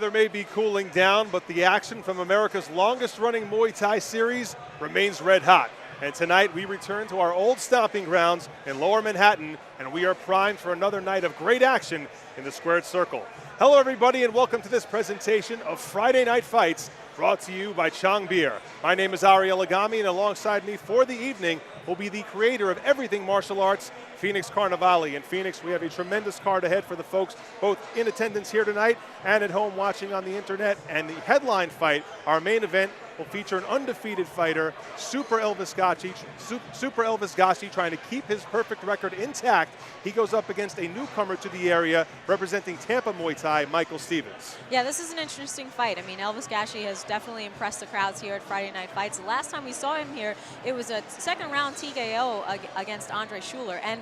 weather may be cooling down, but the action from America's longest-running Muay Thai series remains red hot. And tonight we return to our old stomping grounds in Lower Manhattan, and we are primed for another night of great action in the squared circle. Hello everybody, and welcome to this presentation of Friday Night Fights, brought to you by Chang Beer. My name is Ari Eligami, and alongside me for the evening will be the creator of everything martial arts, Phoenix Carnevale. In Phoenix, we have a tremendous card ahead for the folks both in attendance here tonight and at home watching on the internet. And the headline fight, our main event, will feature an undefeated fighter, Super Elvis Gashi, trying to keep his perfect record intact. He goes up against a newcomer to the area representing Tampa Muay Thai, Michael Stevens. Yeah, this is an interesting fight. I mean, Elvis Gashi has definitely impressed the crowds here at Friday Night Fights. The last time we saw him here, it was a second-round TKO against Andre Schuler. And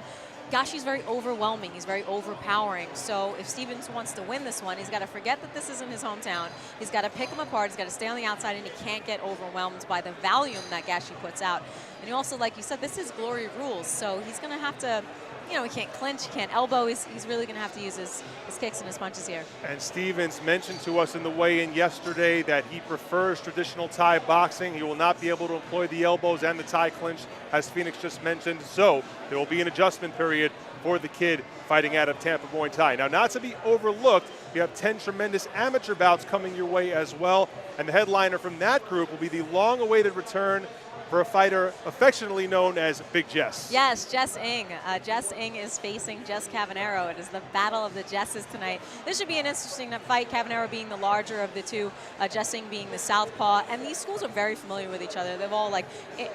Gashi's very overwhelming. He's very overpowering. So if Stevens wants to win this one, he's got to forget that this isn't his hometown. He's got to pick him apart. He's got to stay on the outside, and he can't get overwhelmed by the volume that Gashi puts out. And he also, like you said, this is Glory Rules. So he's going to have to, you know, he can't clinch, he can't elbow. He's really going to have to use his kicks and his punches here. And Stevens mentioned to us in the weigh-in yesterday that he prefers traditional Thai boxing. He will not be able to employ the elbows and the Thai clinch, as Phoenix just mentioned. So there will be an adjustment period for the kid fighting out of Tampa Muay Thai. Now, not to be overlooked, you have 10 tremendous amateur bouts coming your way as well. And the headliner from that group will be the long-awaited return for a fighter affectionately known as Big Jess. Yes, Jess Ng. Jess Ng is facing Jess Cavanero. It is the battle of the Jesses tonight. This should be an interesting fight, Cavanero being the larger of the two, Jess Ng being the southpaw. And these schools are very familiar with each other. They've all like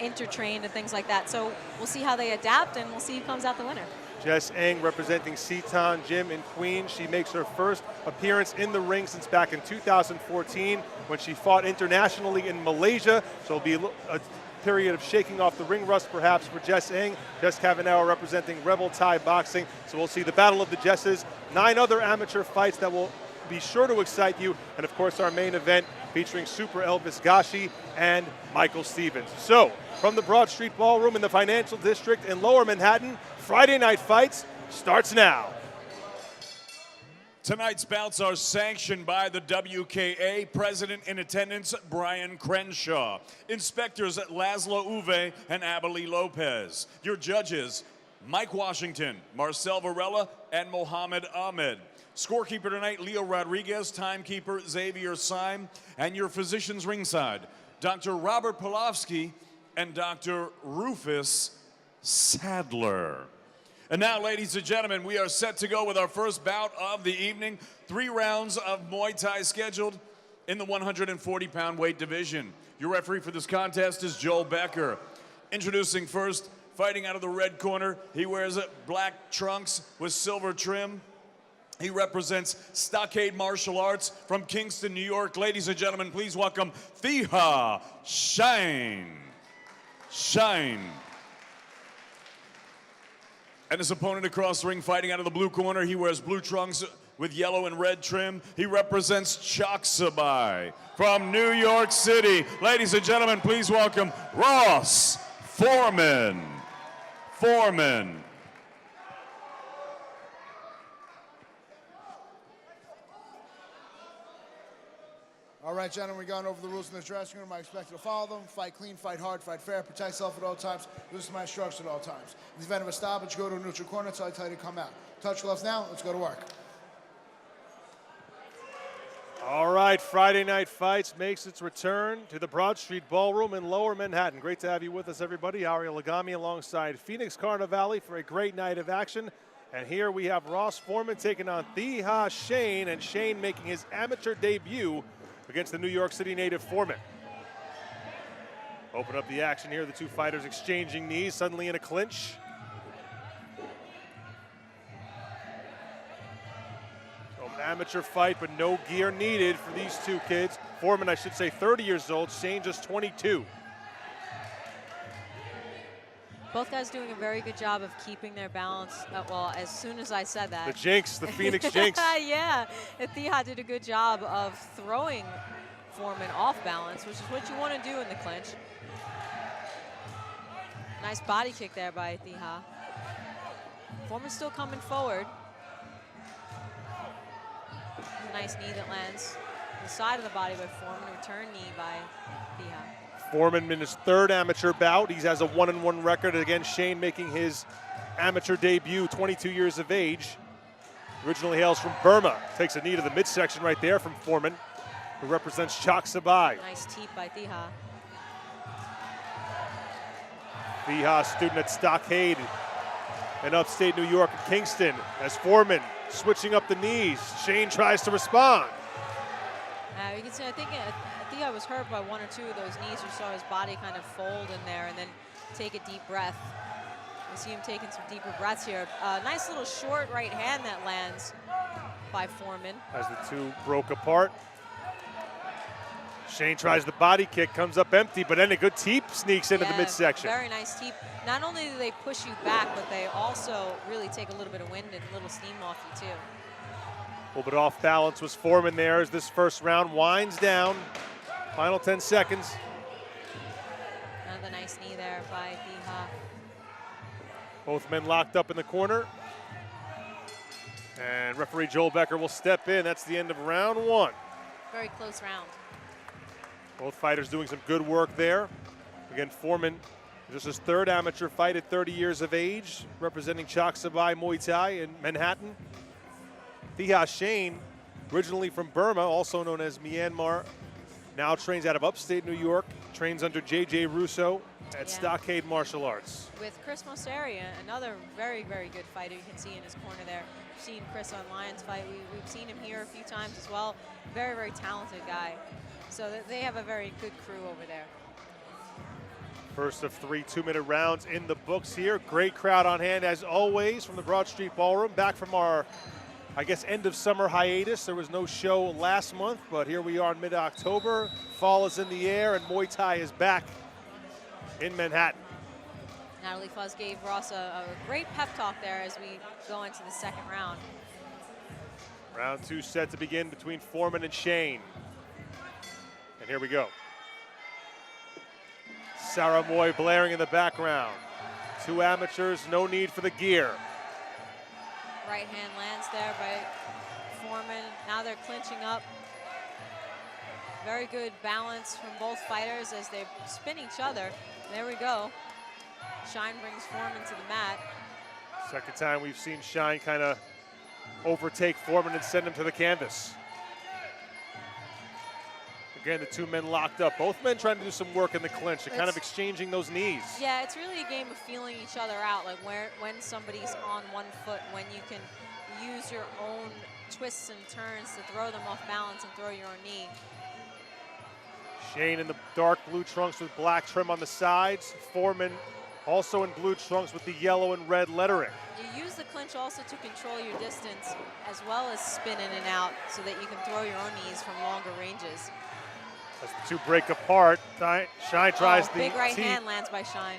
intertrained and things like that. So we'll see how they adapt, and we'll see who comes out the winner. Jess Ng representing Seton Gym in Queens. She makes her first appearance in the ring since back in 2014 when she fought internationally in Malaysia. So it'll be a period of shaking off the ring rust perhaps for Jess Ng. Jess Cavanero representing Rebel Thai Boxing. So we'll see the battle of the Jesses. 9 other amateur fights that will be sure to excite you. And of course our main event featuring Super Elvis Gashi and Michael Stevens. So from the Broad Street Ballroom in the Financial District in Lower Manhattan, Friday Night Fights starts now. Tonight's bouts are sanctioned by the WKA. President in attendance, Brian Crenshaw. Inspectors, Laszlo Uve and Abeli Lopez. Your judges, Mike Washington, Marcel Varela, and Mohammed Ahmed. Scorekeeper tonight, Leo Rodriguez. Timekeeper, Xavier Syme. And your physicians ringside, Dr. Robert Polofsky and Dr. Rufus Sadler. And now, ladies and gentlemen, we are set to go with our first bout of the evening. 3 rounds of Muay Thai scheduled in the 140-pound weight division. Your referee for this contest is Joel Becker. Introducing first, fighting out of the red corner, he wears black trunks with silver trim. He represents Stockade Martial Arts from Kingston, New York. Ladies and gentlemen, please welcome Thiha Shein. And his opponent across the ring, fighting out of the blue corner, he wears blue trunks with yellow and red trim. He represents Choksabai from New York City. Ladies and gentlemen, please welcome Ross Forman. All right, gentlemen, we're going over the rules in this dressing room. I expect you to follow them. Fight clean, fight hard, fight fair, protect yourself at all times. Listen to my instructions at all times. In the event of a stoppage, go to a neutral corner until I tell you to come out. Touch gloves now. Let's go to work. All right, Friday Night Fights makes its return to the Broad Street Ballroom in Lower Manhattan. Great to have you with us, everybody. Ari Eligami alongside Phoenix Carnevale for a great night of action. And here we have Ross Forman taking on Thiha Shein, and Shein making his amateur debut against the New York City native Forman. Open up the action here, the two fighters exchanging knees, suddenly in a clinch. So an amateur fight, but no gear needed for these two kids. Forman, I should say, 30 years old, Shein just 22. Both guys doing a very good job of keeping their balance. Well, as soon as I said that. The jinx, the Phoenix jinx. Yeah, Thiha did a good job of throwing Forman off balance, which is what you want to do in the clinch. Nice body kick there by Thiha. Forman's still coming forward. A nice knee that lands. the side of the body by Forman, return knee by Thiha. Forman in his third amateur bout. He has a 1-1 record against Shein, making his amateur debut, 22 years of age. Originally hails from Burma. Takes a knee to the midsection right there from Forman, who represents Chak Sabai. Nice teep by Thiha. Thiha, student at Stockade in upstate New York and Kingston, as Forman switching up the knees. Shein tries to respond. You can see, I think Thiha was hurt by one or two of those knees. You saw his body kind of fold in there and then take a deep breath. You see him taking some deeper breaths here. Nice little short right hand that lands by Forman. As the two broke apart. Shein tries the body kick, comes up empty, but then a good teep sneaks into the midsection. Very nice teep. Not only do they push you back, but they also really take a little bit of wind and a little steam off you too. A little bit off balance was Forman there as this first round winds down. Final 10 seconds. Another nice knee there by Thiha. Both men locked up in the corner. And referee Joel Becker will step in. That's the end of round one. Very close round. Both fighters doing some good work there. Again, Forman, just his third amateur fight at 30 years of age, representing Chak Sabai Muay Thai in Manhattan. Thiha Shein, originally from Burma, also known as Myanmar, now trains out of upstate New York, trains under J.J. Russo at Stockade Martial Arts. With Chris Moseria, another very, very good fighter you can see in his corner there. We've seen Chris on Lions fight. We've seen him here a few times as well. Very, very talented guy. So they have a very good crew over there. First of 3 2-minute rounds in the books here. Great crowd on hand as always from the Broad Street Ballroom. Back from our, I guess, end of summer hiatus. There was no show last month, but here we are in mid-October. Fall is in the air and Muay Thai is back in Manhattan. Natalie Fuzz gave Ross a great pep talk there as we go into the second round. Round 2 set to begin between Forman and Shein. And here we go. Sarah Moy blaring in the background. Two amateurs, no need for the gear. Right hand lands there by Forman. Now they're clinching up. Very good balance from both fighters as they spin each other. There we go. Shein brings Forman to the mat. Second time we've seen Shein kind of overtake Forman and send him to the canvas. Again, the two men locked up. Both men trying to do some work in the clinch. They're kind of exchanging those knees. Yeah, it's really a game of feeling each other out, like when somebody's on one foot, when you can use your own twists and turns to throw them off balance and throw your own knee. Shein in the dark blue trunks with black trim on the sides. Forman also in blue trunks with the yellow and red lettering. You use the clinch also to control your distance as well as spin in and out so that you can throw your own knees from longer ranges. As the two break apart, Shein tries the big right teep. hand lands by Shein.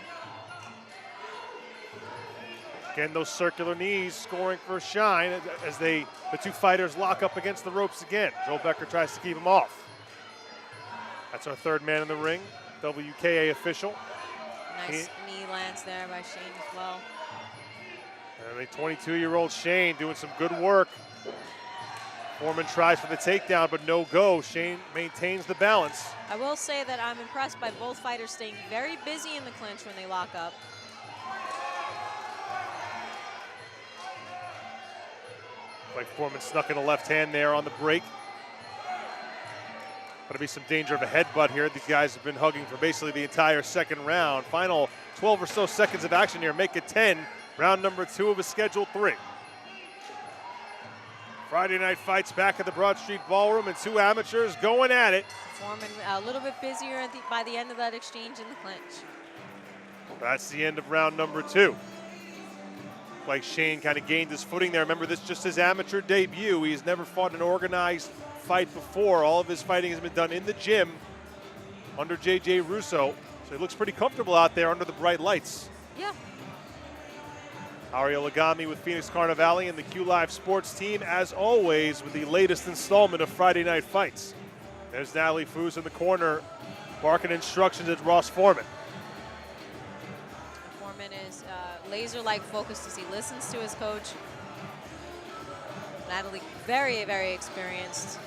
Again, those circular knees scoring for Shein as the two fighters lock up against the ropes again. Joel Becker tries to keep him off. That's our third man in the ring, WKA official. Nice knee lands there by Shein as well. And the 22-year-old Shein doing some good work. Forman tries for the takedown, but no go. Shein maintains the balance. I will say that I'm impressed by both fighters staying very busy in the clinch when they lock up. Like Forman snuck in a left hand there on the break. Going to be some danger of a headbutt here. These guys have been hugging for basically the entire second round. Final 12 or so seconds of action here. Make it 10. Round number 2 of a scheduled 3. Friday night fights back at the Broad Street Ballroom, and two amateurs going at it. Forman a little bit busier by the end of that exchange in the clinch. That's the end of round number 2. Like Shein kind of gained his footing there. Remember, this is just his amateur debut. He's never fought an organized fight before. All of his fighting has been done in the gym under J.J. Russo. So he looks pretty comfortable out there under the bright lights. Yeah. Ario Lagami with Phoenix Carnivale and the Q Live Sports team, as always, with the latest installment of Friday Night Fights. There's Natalie Foos in the corner, barking instructions at Ross Forman. Forman is laser-like focused as he listens to his coach. Natalie, very, very experienced.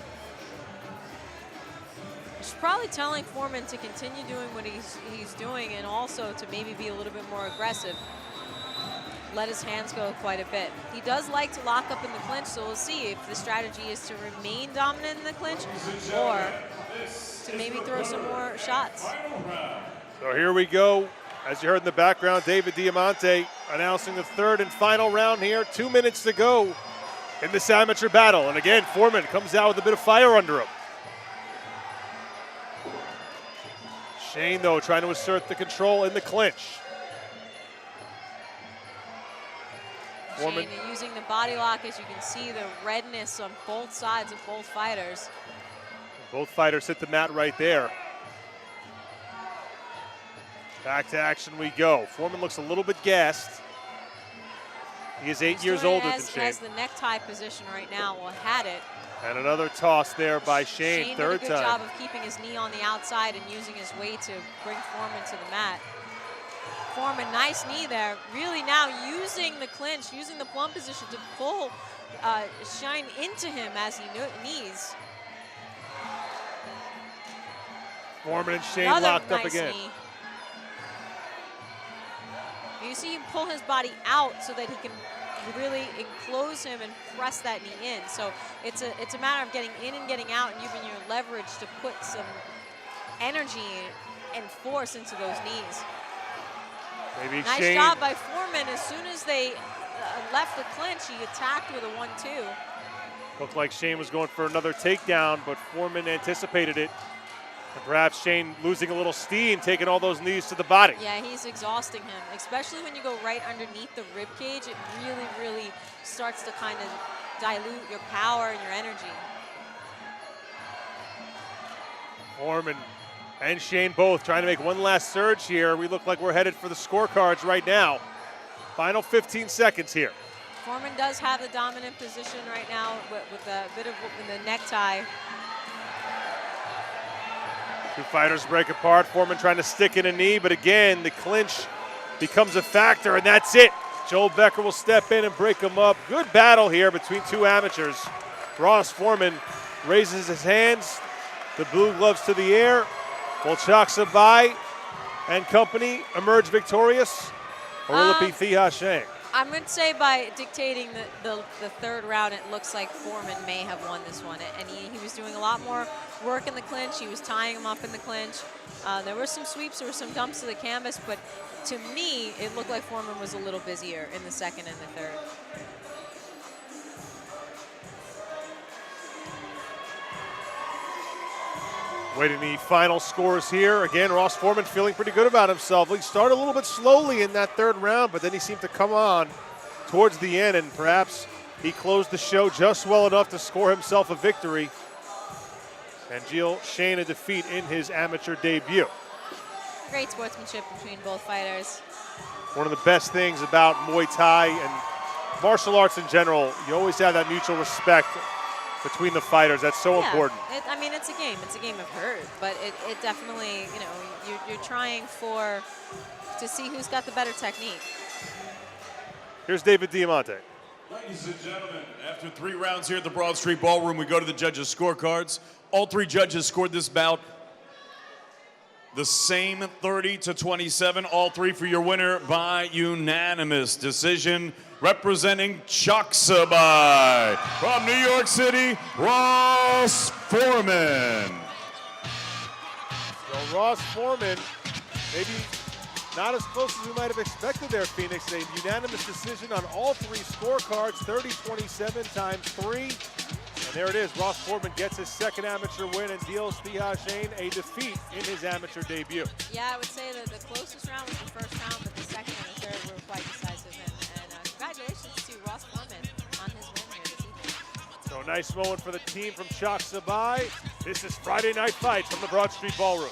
It's probably telling Forman to continue doing what he's doing, and also to maybe be a little bit more aggressive. Let his hands go quite a bit. He does like to lock up in the clinch, so we'll see if the strategy is to remain dominant in the clinch or to maybe throw some more shots. So here we go. As you heard in the background, David Diamante announcing the third and final round here. 2 minutes to go in this amateur battle. And again, Forman comes out with a bit of fire under him. Shein, though, trying to assert the control in the clinch. Shein using the body lock, as you can see the redness on both sides of both fighters. Both fighters hit the mat right there. Back to action we go. Forman looks a little bit gassed. He is 8 years older than Shein. Has the necktie position right now, well, had it. And another toss there by Shein, Shein third did a good time. job of keeping his knee on the outside and using his weight to bring Forman to the mat. Forman, nice knee there. Really now using the clinch, using the plum position to pull Shein into him as he knees. Forman and Shein Another locked up nice again. knee. You see him pull his body out so that he can really enclose him and press that knee in. So it's a matter of getting in and getting out and using your leverage to put some energy and force into those knees. Maybe Nice Shein, job by Forman. As soon as they left the clinch, he attacked with a 1-2. looked like Shein was going for another takedown, but Forman anticipated it. And perhaps Shein losing a little steam, taking all those knees to the body. Yeah, he's exhausting him, especially when you go right underneath the rib cage. It really, really starts to kind of dilute your power and your energy. Forman and Shein both trying to make one last surge here. We look like we're headed for the scorecards right now. Final 15 seconds here. Forman does have the dominant position right now with a bit of the necktie. Two fighters break apart. Forman trying to stick in a knee, but again, the clinch becomes a factor, and that's it. Joel Becker will step in and break him up. Good battle here between two amateurs. Ross Forman raises his hands, the blue gloves to the air. Will Chaksabai and company emerge victorious, or will it be Thiha Shein? I'm going to say by dictating the third round, it looks like Forman may have won this one. And he was doing a lot more work in the clinch. He was tying him up in the clinch. There were some sweeps, there were some dumps to the canvas, but to me, it looked like Forman was a little busier in the second and the third. Waiting the final scores here. Again, Ross Forman feeling pretty good about himself. He started a little bit slowly in that third round, but then he seemed to come on towards the end, and perhaps he closed the show just well enough to score himself a victory and deal Shein a defeat in his amateur debut. Great sportsmanship between both fighters. One of the best things about Muay Thai and martial arts in general, you always have that mutual respect between the fighters. That's so important. I mean, it's a game. It's a game of hurt, but it definitely, you know, you're trying to see who's got the better technique. Here's David Diamante. Ladies and gentlemen, after 3 rounds here at the Broad Street Ballroom, we go to the judges' scorecards. All 3 judges scored this bout the same 30-27. All 3 for your winner by unanimous decision. Representing Chaksabai from New York City, Ross Forman. So Ross Forman, maybe not as close as we might have expected there, Phoenix. A unanimous decision on all 3 scorecards, 30-27 times 3. And there it is. Ross Forman gets his second amateur win and deals Thiha Shein a defeat in his amateur debut. Yeah, I would say that the closest round was the first round, but the second and the third were quite decisive. And congratulations to Ross Forman on his win here this evening. So nice moment for the team from Chaksabai. This is Friday Night Fights from the Broad Street Ballroom.